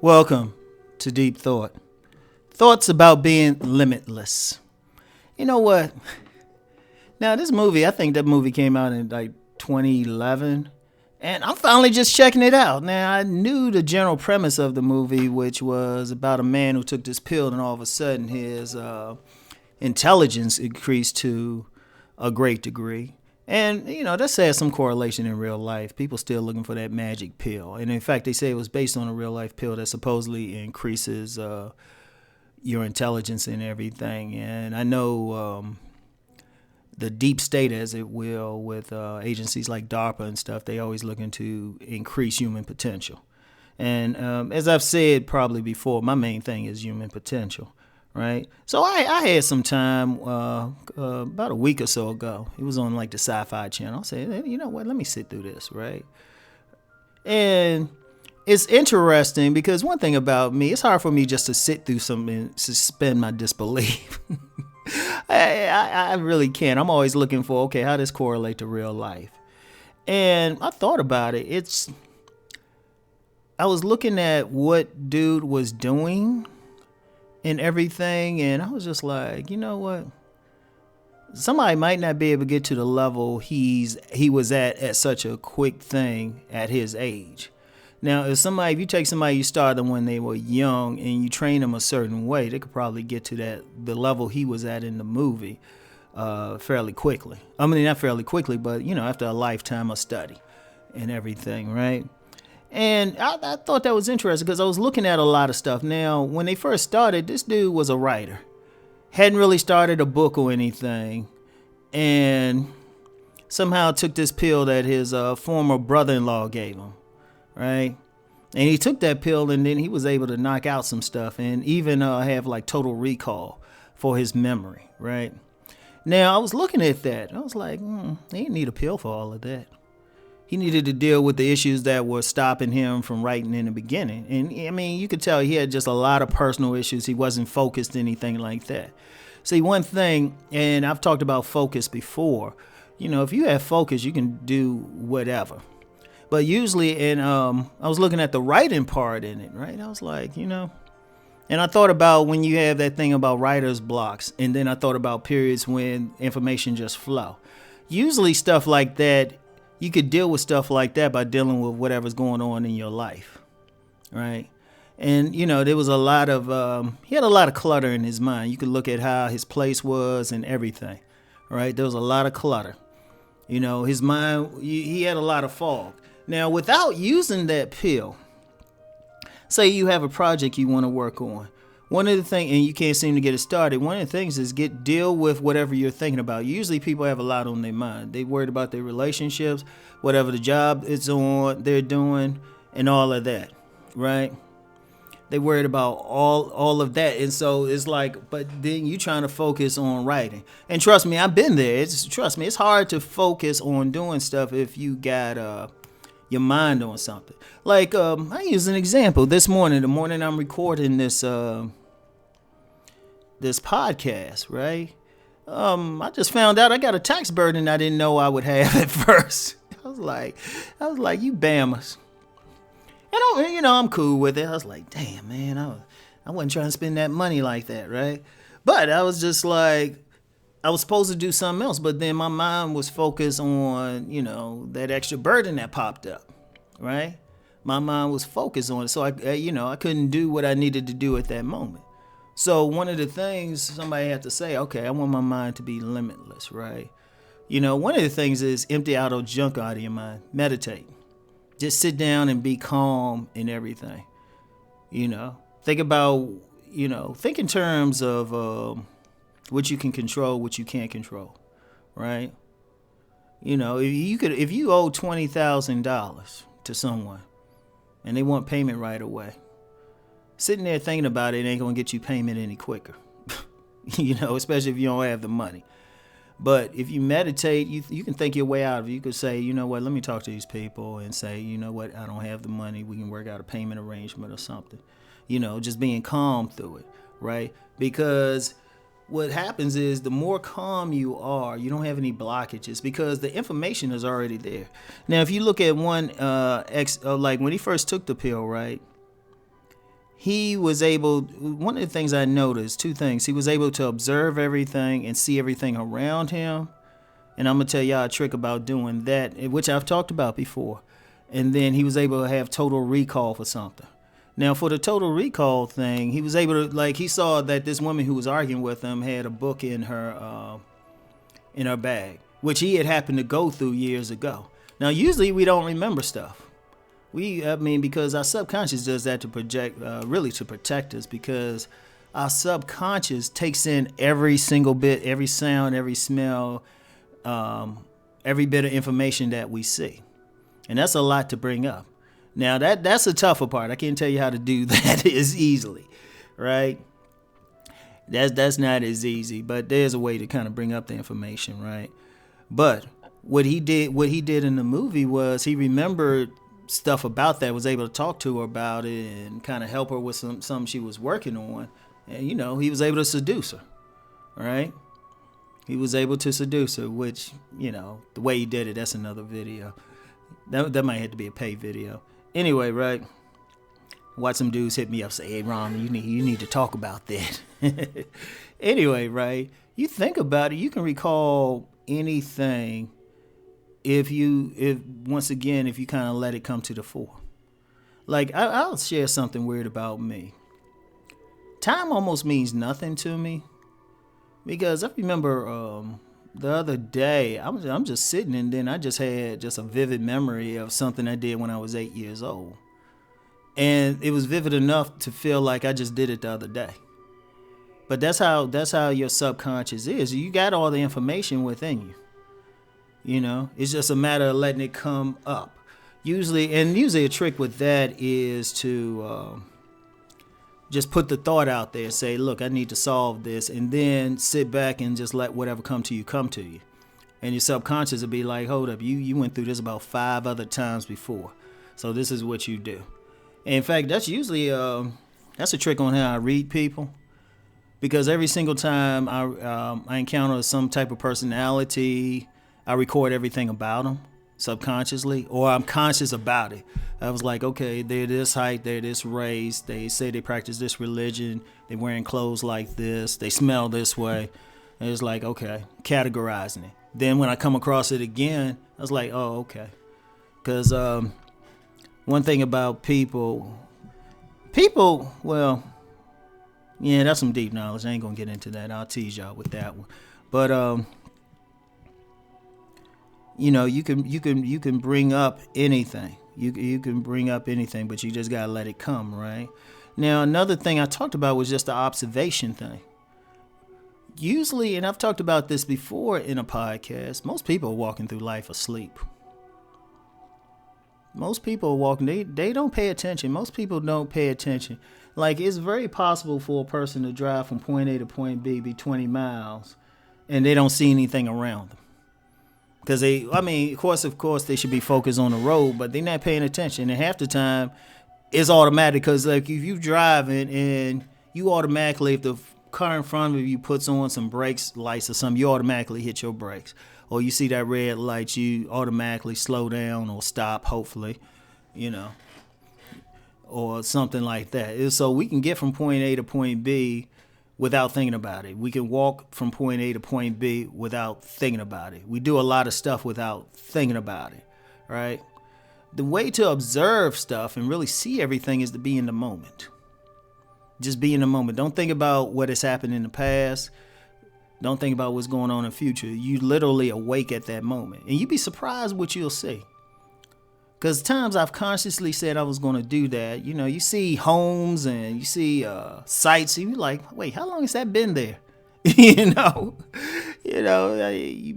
Welcome to Deep Thought. Thoughts about being limitless. You know what? Now, this movie, I think that movie came out in like 2011, and I'm finally just checking it out. Now, I knew the general premise of the movie, which was about a man who took this pill, and all of a sudden his intelligence increased to a great degree. And, you know, that has some correlation in real life. People still looking for that magic pill. And in fact, they say it was based on a real life pill that supposedly increases your intelligence and everything. And I know the deep state, as it will, with agencies like DARPA and stuff, they always looking to increase human potential. And as I've said probably before, my main thing is human potential. Right. So I had some time about a week or so ago. It was on like the Sci-Fi Channel. I said, hey, you know what? Let me sit through this. Right. And it's interesting because one thing about me, it's hard for me just to sit through something and suspend my disbelief. I really can't. I'm always looking for, okay, how does this correlate to real life? And I thought about it. I was looking at what dude was doing and everything, and I was just like, you know what? Somebody might not be able to get to the level he was at such a quick thing at his age. Now, if you take somebody you started when they were young and you train them a certain way, they could probably get to the level he was at in the movie fairly quickly. I mean, not fairly quickly, but after a lifetime of study and everything, right? And I thought that was interesting because I was looking at a lot of stuff. Now, when they first started, this dude was a writer. Hadn't really started a book or anything. And somehow took this pill that his former brother-in-law gave him, right? And he took that pill and then he was able to knock out some stuff and even have like total recall for his memory, right? Now, I was looking at that. I was like, he didn't need a pill for all of that. He needed to deal with the issues that were stopping him from writing in the beginning. And I mean, you could tell he had just a lot of personal issues. He wasn't focused, anything like that. See, one thing, and I've talked about focus before, if you have focus, you can do whatever. But usually, and I was looking at the writing part in it, right? I was like, and I thought about when you have that thing about writer's blocks. And then I thought about periods when information just flow. Usually stuff like that, you could deal with stuff like that by dealing with whatever's going on in your life, right? And, there was he had a lot of clutter in his mind. You could look at how his place was and everything, right? There was a lot of clutter. His mind, he had a lot of fog. Now, without using that pill, say you have a project you want to work on. One of the things, and you can't seem to get it started, one of the things is deal with whatever you're thinking about. Usually people have a lot on their mind. They worried about their relationships, whatever the job they're doing, and all of that, right? They worried about all of that. And so it's like, but then you trying to focus on writing. And trust me, I've been there. It's hard to focus on doing stuff if you got your mind on something. Like, I use an example. The morning I'm recording this podcast, right? I just found out I got a tax burden I didn't know I would have at first. I was like, you bammers. And I'm cool with it. I was like, damn, man, I wasn't trying to spend that money like that, right? But I was just like, I was supposed to do something else, but then my mind was focused on, that extra burden that popped up, right? My mind was focused on it, so I couldn't do what I needed to do at that moment. So one of the things somebody had to say, okay, I want my mind to be limitless, right? One of the things is empty out of junk out of your mind. Meditate. Just sit down and be calm and everything. Think about, think in terms of what you can control, what you can't control, right? If you owe $20,000 to someone and they want payment right away, sitting there thinking about it ain't gonna get you payment any quicker. Especially if you don't have the money. But if you meditate, you can think your way out of it. You could say, you know what, let me talk to these people and say, you know what, I don't have the money. We can work out a payment arrangement or something. Just being calm through it, right? Because what happens is the more calm you are, you don't have any blockages because the information is already there. Now, if you look at like when he first took the pill, right? He was able, one of the things I noticed, two things. He was able to observe everything and see everything around him. And I'm going to tell y'all a trick about doing that, which I've talked about before. And then he was able to have total recall for something. Now, for the total recall thing, he was able to, like, he saw that this woman who was arguing with him had a book in her bag, which he had happened to go through years ago. Now, usually we don't remember stuff. Because our subconscious does that to to protect us, because our subconscious takes in every single bit, every sound, every smell, every bit of information that we see. And that's a lot to bring up. Now, that's the tougher part. I can't tell you how to do that as easily, right? That's not as easy, but there's a way to kind of bring up the information, right? But what he did in the movie was he remembered stuff about that, was able to talk to her about it and kind of help her with something she was working on. And, he was able to seduce her, right? He was able to seduce her, which, the way he did it, that's another video. That might have to be a paid video. Anyway, right? Watch some dudes hit me up, say, hey, Rom, you need to talk about that. Anyway, right? You think about it, you can recall anything if you kind of let it come to the fore. Like, I'll share something weird about me. Time almost means nothing to me, because I remember the other day I'm just sitting, and then I just had just a vivid memory of something I did when I was 8 years old, and it was vivid enough to feel like I just did it the other day. But that's how your subconscious is. You got all the information within you. It's just a matter of letting it come up. Usually a trick with that is to just put the thought out there, say, look, I need to solve this, and then sit back and just let whatever come to you. And your subconscious will be like, hold up, you went through this about 5 other times before, so this is what you do. And in fact, that's usually that's a trick on how I read people, because every single time I encounter some type of personality, I record everything about them subconsciously, or I'm conscious about it. I was like, okay, they're this height, they're this race, they say they practice this religion, they're wearing clothes like this, they smell this way. And it's like, okay, categorizing it. Then when I come across it again, I was like, oh, okay. Because one thing about people, well, yeah, that's some deep knowledge. I ain't gonna get into that. I'll tease y'all with that one. But you can bring up anything. You can bring up anything, but you just gotta let it come, right? Now, another thing I talked about was just the observation thing. Usually, and I've talked about this before in a podcast, most people are walking through life asleep. Most people are walking, they don't pay attention. Most people don't pay attention. Like, it's very possible for a person to drive from point A to point B, be 20 miles, and they don't see anything around them. Because of course, they should be focused on the road, but they're not paying attention. And half the time, it's automatic. Because, like, if you're driving and you automatically, if the car in front of you puts on some brakes lights or something, you automatically hit your brakes. Or you see that red light, you automatically slow down or stop, hopefully, or something like that. So we can get from point A to point B without thinking about it. We can walk from point A to point B without thinking about it. We do a lot of stuff without thinking about it, right? The way to observe stuff and really see everything is to be in the moment. Just be in the moment. Don't think about what has happened in the past. Don't think about what's going on in the future. You literally awake at that moment. And you'd be surprised what you'll see. Because times I've consciously said I was going to do that. You see homes and you see sites, and you're like, wait, how long has that been there? You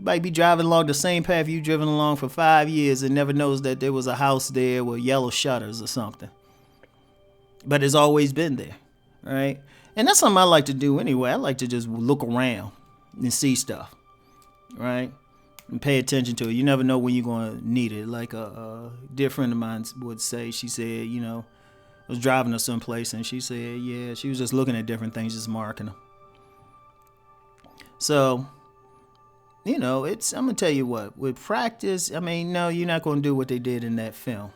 might be driving along the same path you've driven along for 5 years and never knows that there was a house there with yellow shutters or something. But it's always been there, right? And that's something I like to do anyway. I like to just look around and see stuff. right? And pay attention to it. You never know when you're going to need it. Like a dear friend of mine would say, she said, I was driving her someplace and she said, yeah, she was just looking at different things, just marking them. So, I'm going to tell you what, with practice, no, you're not going to do what they did in that film.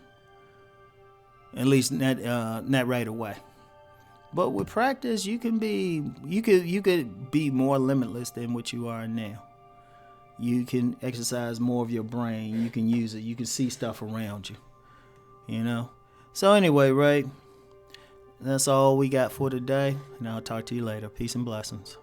At least not right away. But with practice, you could be more limitless than what you are now. You can exercise more of your brain. You can use it. You can see stuff around you. So anyway, right? That's all we got for today. And I'll talk to you later. Peace and blessings.